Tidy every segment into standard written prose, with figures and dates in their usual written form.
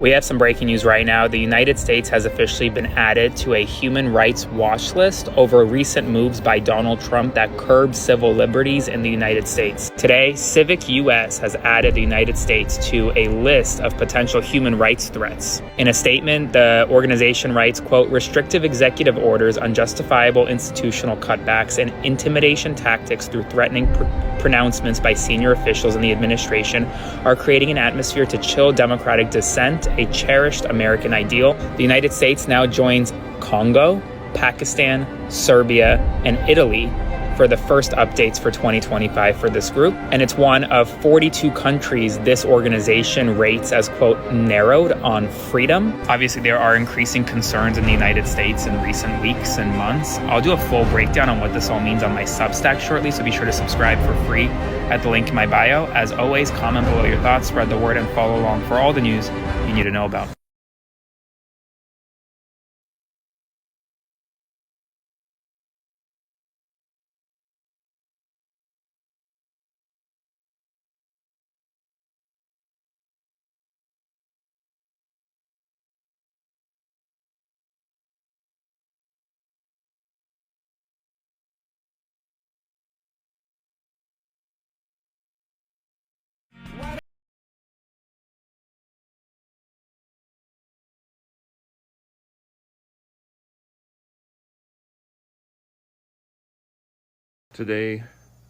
We have some breaking news right now. The United States has officially been added to a human rights watch list over recent moves by Donald Trump that curb civil liberties in the United States. Today, Civic US has added the United States to a list of potential human rights threats. In a statement, the organization writes, quote, "Restrictive executive orders, unjustifiable institutional cutbacks, and intimidation tactics through threatening pronouncements by senior officials in the administration are creating an atmosphere to chill democratic dissent, a cherished American ideal." The United States now joins Congo, Pakistan, Serbia, and Italy for the first updates for 2025 for this group. And it's one of 42 countries this organization rates as, quote, narrowed on freedom. Obviously, there are increasing concerns in the United States in recent weeks and months. I'll do a full breakdown on what this all means on my Substack shortly, so be sure to subscribe for free at the link in my bio. As always, comment below your thoughts, spread the word, and follow along for all the news you need to know about. Today,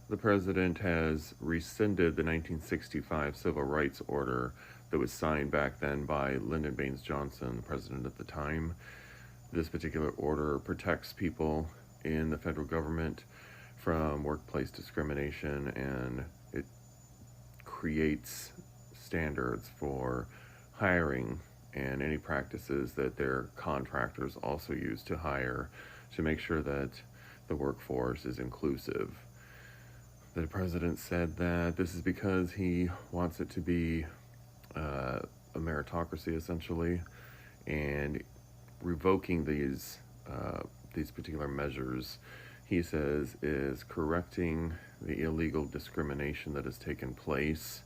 the president has rescinded the 1965 civil rights order that was signed back then by Lyndon Baines Johnson, the president at the time. This particular order protects people in the federal government from workplace discrimination, and it creates standards for hiring and any practices that their contractors also use to hire to make sure that the workforce is inclusive. The president said that this is because he wants it to be a meritocracy, essentially, and revoking these particular measures, he says, is correcting the illegal discrimination that has taken place.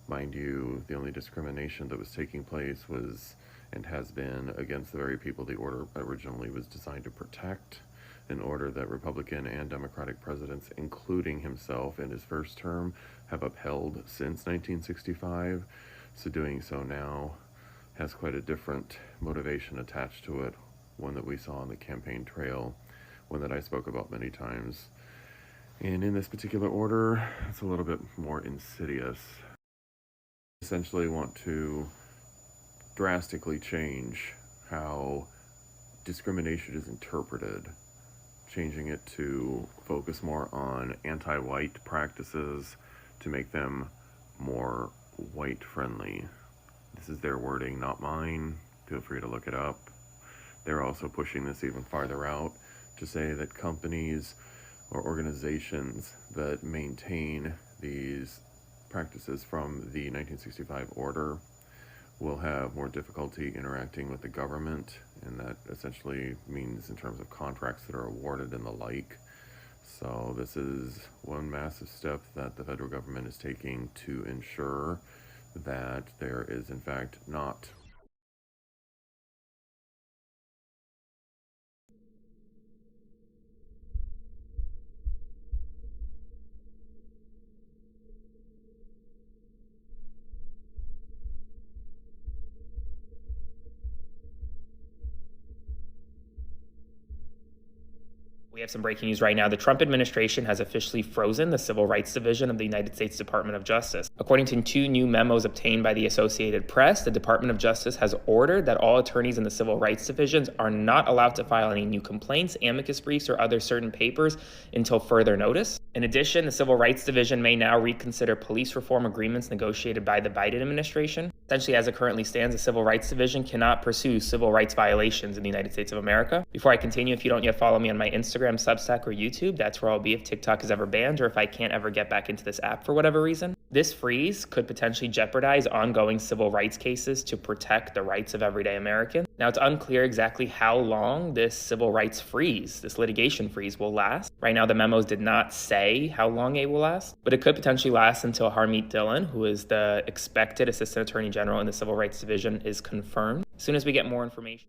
Mind you, the only discrimination that was taking place was and has been against the very people the order originally was designed to protect. An order that Republican and Democratic presidents, including himself in his first term, have upheld since 1965. So doing so now has quite a different motivation attached to it, one that we saw on the campaign trail, one that I spoke about many times. And in this particular order, it's a little bit more insidious. Essentially want to drastically change how discrimination is interpreted, changing it to focus more on anti-white practices to make them more white-friendly. This is their wording, not mine. Feel free to look it up. They're also pushing this even farther out to say that companies or organizations that maintain these practices from the 1965 order will have more difficulty interacting with the government, and that essentially means in terms of contracts that are awarded and the like. So this is one massive step that the federal government is taking to ensure that there is in fact not We have some breaking news right now. The Trump administration has officially frozen the Civil Rights Division of the United States Department of Justice. According to two new memos obtained by the Associated Press, the Department of Justice has ordered that all attorneys in the Civil Rights Divisions are not allowed to file any new complaints, amicus briefs, or other certain papers until further notice. In addition, the Civil Rights Division may now reconsider police reform agreements negotiated by the Biden administration. Essentially, as it currently stands, the Civil Rights Division cannot pursue civil rights violations in the United States of America. Before I continue, if you don't yet follow me on my Instagram, Substack, or YouTube, that's where I'll be if TikTok is ever banned or if I can't ever get back into this app for whatever reason. This freeze could potentially jeopardize ongoing civil rights cases to protect the rights of everyday Americans. Now, it's unclear exactly how long this civil rights freeze, this litigation freeze, will last. Right now, the memos did not say how long it will last, but it could potentially last until Harmeet Dillon, who is the expected Assistant Attorney General in the Civil Rights Division, is confirmed. As soon as we get more information.